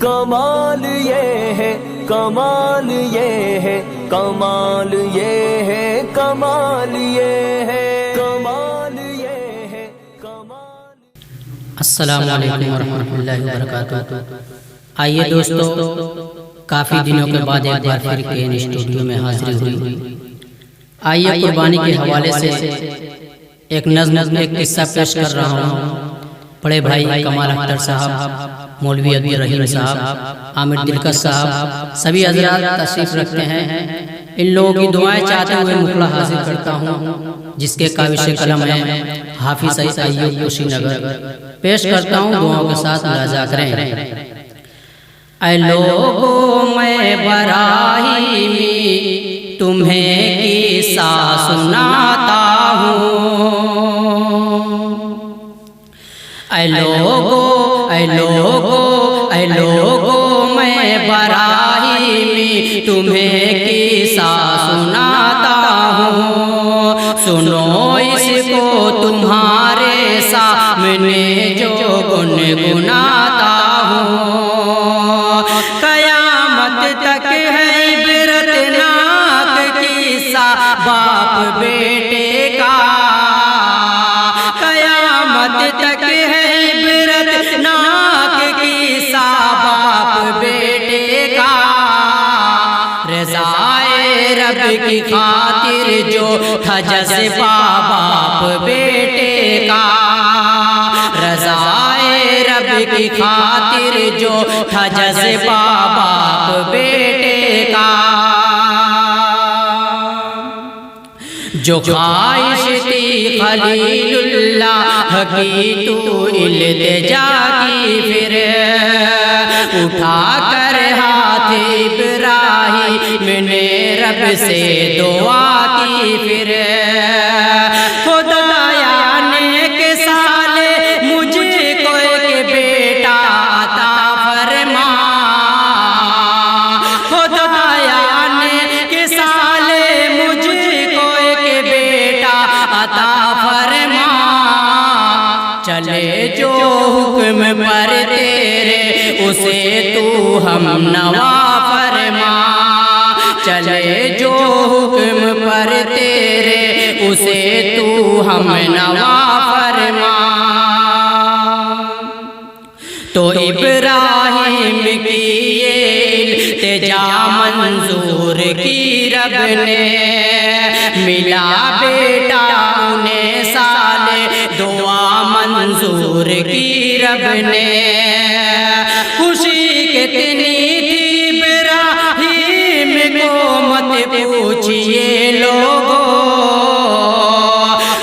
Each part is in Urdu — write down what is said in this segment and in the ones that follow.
کمال یہ ہے کمال یہ ہے کمال یہ ہے کمال یہ ہے کمال یہ ہے کمال۔ السلام علیکم ورحمۃ اللہ وبرکاتہ۔ آئیے دوستو، کافی دنوں کے بعد ایک بار پھر کے اسٹوڈیو میں حاضری ہوئی۔ آئیے قربانی کے حوالے سے ایک نظم ایک قصہ پیش کر رہا ہوں۔ بڑے بھائی کمال اختر صاحب، مولوی عبد الرحیم صاحب، عامر دلکش صاحب، سبھی حضرات تشریف رکھتے ہیں۔ ان لوگوں کی دعائیں چاہتے ہوئے مقلہ حاضر کرتا ہوں، جس کے کاوش قلم ہے حافظ ایوب کوشی نگر۔ پیش کرتا ہوں، دعاؤں کے ساتھ ملاحظہ کریں۔ اے لوگوں میں براہیمی تمہیں قصہ سناتا ہوں۔ اے لوگوں اے لوگوں اے لوگوں میں براہیمی تمہیں قصہ سناتا ہوں۔ سنو اس کو تمہارے سامنے جو گنگناتا ہوں۔ قیامت تک ہے عبرتناک قصہ باپ بیٹے کا۔ قیامت تک ہے عبرتناک قصہ باپ بیٹے کا۔ رضائے رب کی خاطر جو تھا جذبہ باپ بیٹے کا۔ رضائے رب کی خاطر جو تھا جذبہ باپ بیٹے کا۔ جو خواہش تھی خلیل اللہ کی تو التجا کی، پھر اٹھا کر ہاتھ ابراہیم نے رب سے دعا کی، پھر خدایا نیک سالے مجھ کو ایک بیٹا عطا فرما۔ خدایا نیک سالے مجھ کو ایک بیٹا عطا فرما۔ چلے جو حکم پر تیرے اسے تو ہم نوا فرما۔ چلے جو حکم پر تیرے اسے تو ہم نوا فرما۔ تو ابراہیم کی یہ التجا منظور کی رب نے، ملا بیٹا انہیں سالے دعا منظور کی رب نے۔ خوشی کتنی تھی ابراہیم کو مت پوچھئے لوگوں۔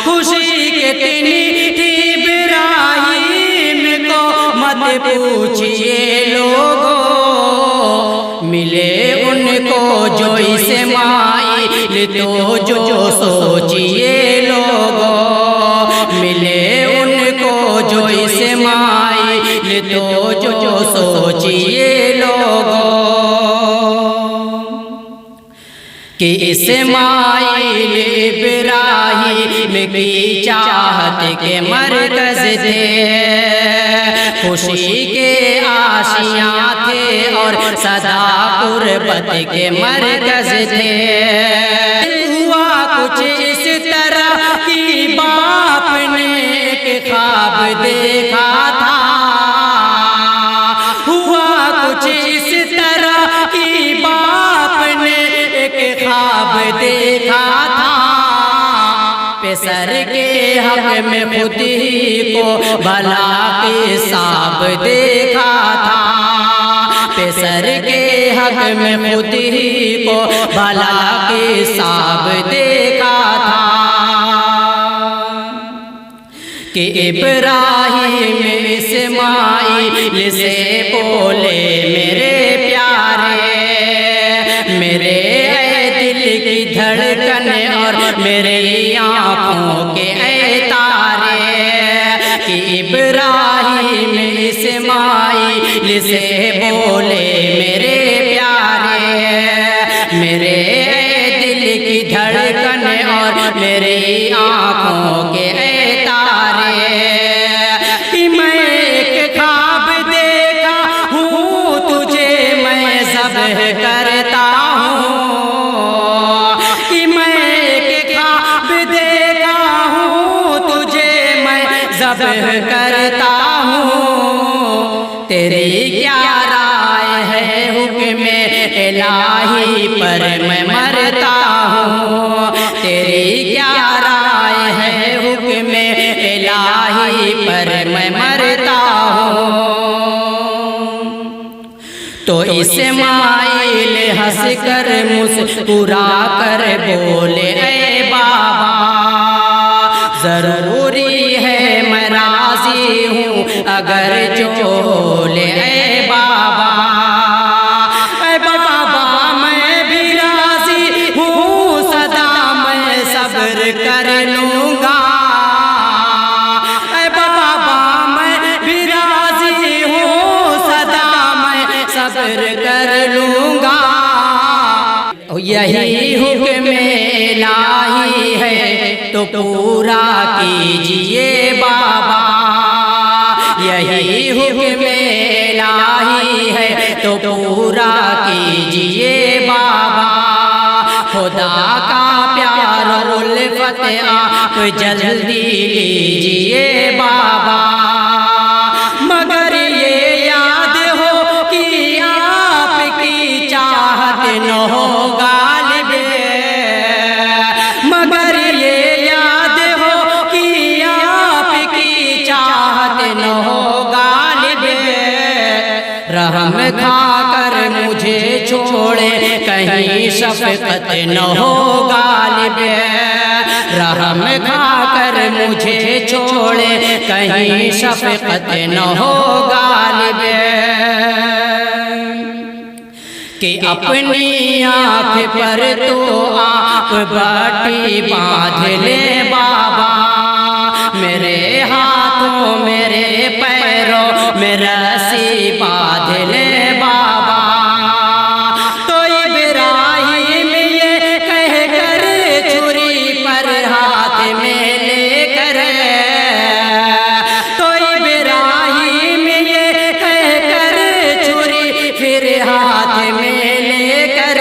خوشی کتنی تھی ابراہیم کو مت پوچھئے لوگوں۔ ملے ان کو جو اسماعیل تو جو سوچئے لوگوں۔ ملے ان کو جو اسماعیل تو جو سوچئے لوگوں۔ کہ اسماعیل ابراہیم کی چاہت کے مرکز تھے، خوشی کے آشیاں تھے اور صدا قربت کے مرکز تھے۔ ہوا کچھ اس طرح کہ باپ نے ایک خواب دیکھا تھا۔ ہوا کچھ اس طرح کہ باپ نے ایک خواب دیکھا تھا۔ پسر کے حق میں خود ہی کو بھلا کے حساب دیکھا تھا۔ پسر کے حق میں خود ہی کو بھلا کے حساب دیکھا تھا۔ کہ ابراہیم اسماعیل سے بولے میرے پیارے، میرے اے دل کی دھڑکن اور میری آنکھوں کے اے تارے۔ کہ ابراہیم اسماعیل سے بولے میرے پیارے، میرے اے دل کی دھڑکن اور میری آنکھوں کے اے تارے۔ کہ میں ایک خواب دیکھا ہوں تو ذبح کرتا ہوں، تیری کیا رائے ہے حکم الہی پر میں مرتا ہوں، تیری کیا رائے ہے حکم الہی پر میں مرتا ہوں۔ تو اسماعیل ہنس کر مسکرا کر بولے اے بابا، ضروری ہے میں راضی ہوں اگر جو لے اے بابا، اے بابا میں بھی راضی ہوں سدا میں صبر کر لوں گا، اے بابا میں بھی راضی ہوں سدا میں صبر کر لوں گا۔ یہی حکم الہی ہے تو پورا کیجئے بابا، یہی حکم الہی ہے تو پورا کیجئے بابا، خدا کا پیار الفت آپ جلدی لیجئے بابا، مگر یہ یاد ہو کہ آپ کی چاہت نہ ہو غالب، مگر یہ یاد ہو کہ آپ کی چاہت نہ ہو غالب، رحم کھا کر مجھے چھوڑے کہیں شفقت نہ ہو غالب، رحم کھا کر مجھے چھوڑے کہیں شفقت نہ ہو غالب، کہ اپنی آنکھ پر تو آپ باٹی باندھ لے بابا، میرے ہاتھوں میرے پیروں میں رسی باندھ لے بابا، تو ابراہیم یہ کہہ کر چھری پر ہاتھ میں لے کر، تو ابراہیم یہ کہہ کر چھری پھر ہاتھ میں لے کر،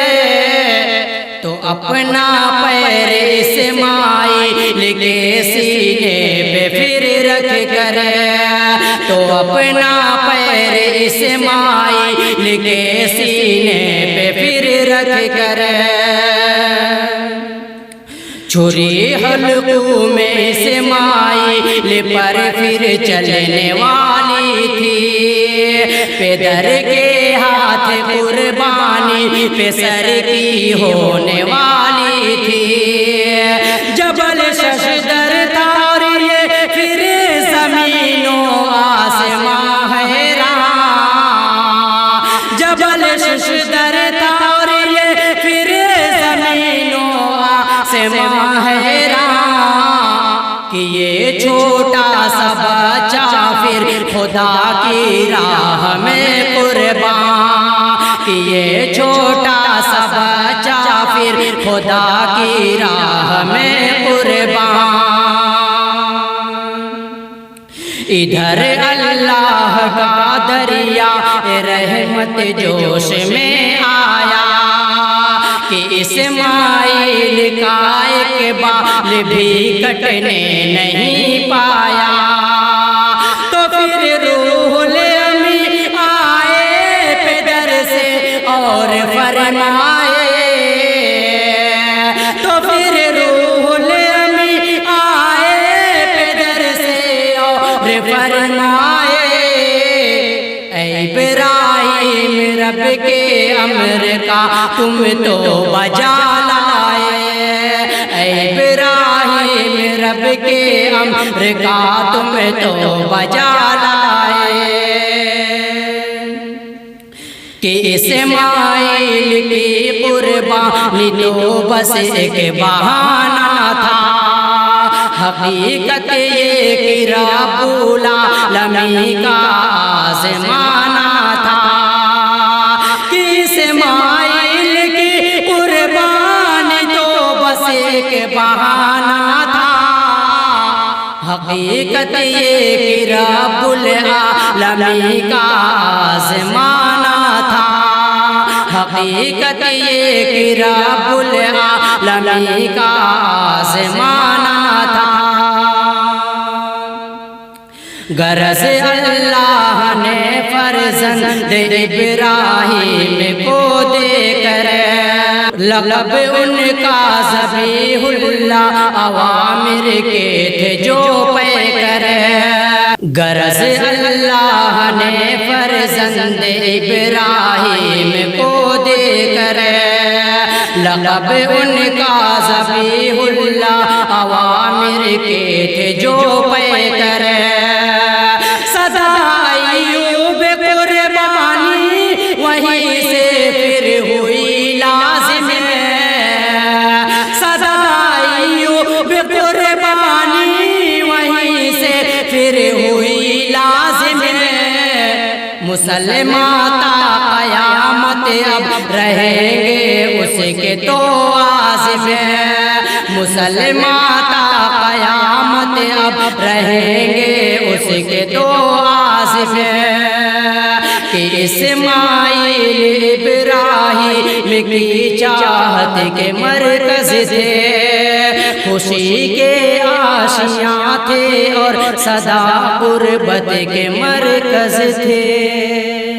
تو اپنا پیر اسماعیل کے سینے پہ پھر رکھ کر، تو اپنا پیر اسماعیل کے سینے پہ پھر رکھ کر، چھری حلقوں میں اسماعیل پر پھر چلنے والی تھی، پدر کے ہاتھ قربانی پہ سر کی ہونے والی تھی، جبل ششدر تھا اور یہ پھر زمین و آسمان حیران، جبل ششدر تھا اور یہ پھر زمین و آسمان حیران، کہ یہ چھوٹا سا بچہ پھر خدا کی راہ میں قربان، کہ یہ چھوٹا سا بچہ پھر خدا کی راہ میں قربان، ادھر اللہ کا دریا رحمت جوش میں آیا، کہ اسماعیل کا ایک بال بھی کٹنے نہیں پایا، تو پھر روح الامی آئے پدر سے اور فرمائے، تو پھر روح الامی آئے پدر سے اور فرمائے، اے ابراہیم رب کے امر کا تم تو بجا لائے، اے ابراہیم رب کے امر کا تم تو بجا لائے، کہ اسماعیل کی قربانی تو بس ایک بہانہ تھا، حقیقت یہ کہ رب العالمین کا آزمانا تھا، کہ اسماعیل کی قربانی تو بس ایک بہانہ تھا، حقیقت یہ کہ رب العالمین کا آزمانا تھا، حقیقت یہ کہ رب العالمین کا آزمانا تھا، غرض اللہ نے فرزند ابراہیم کو دے کر لقب ان کا ذبیح اللہ اوامر کے تھے جو پے کر غرض اللہ نے فرزند ابراہیم کو دے کر لقب ان کا ذبیح اللہ اوامر کے تھے جو پے کر صدا ایوب قربانی وہیں سے پھر ہوئی لازم صدا ایوب قربانی وہیں سے پھر ہوئی لازم مسلمان تا قیامت اب رہیں گے اس کے تو عازم مسلمان تا قیامت اب رہیں گے اس کے تو عازم کہ اسماعیل ابراہیم کی چاہت کے مرکز تھے خوشی کے آشیاں تھے اور صدا قربت کے مرکز تھے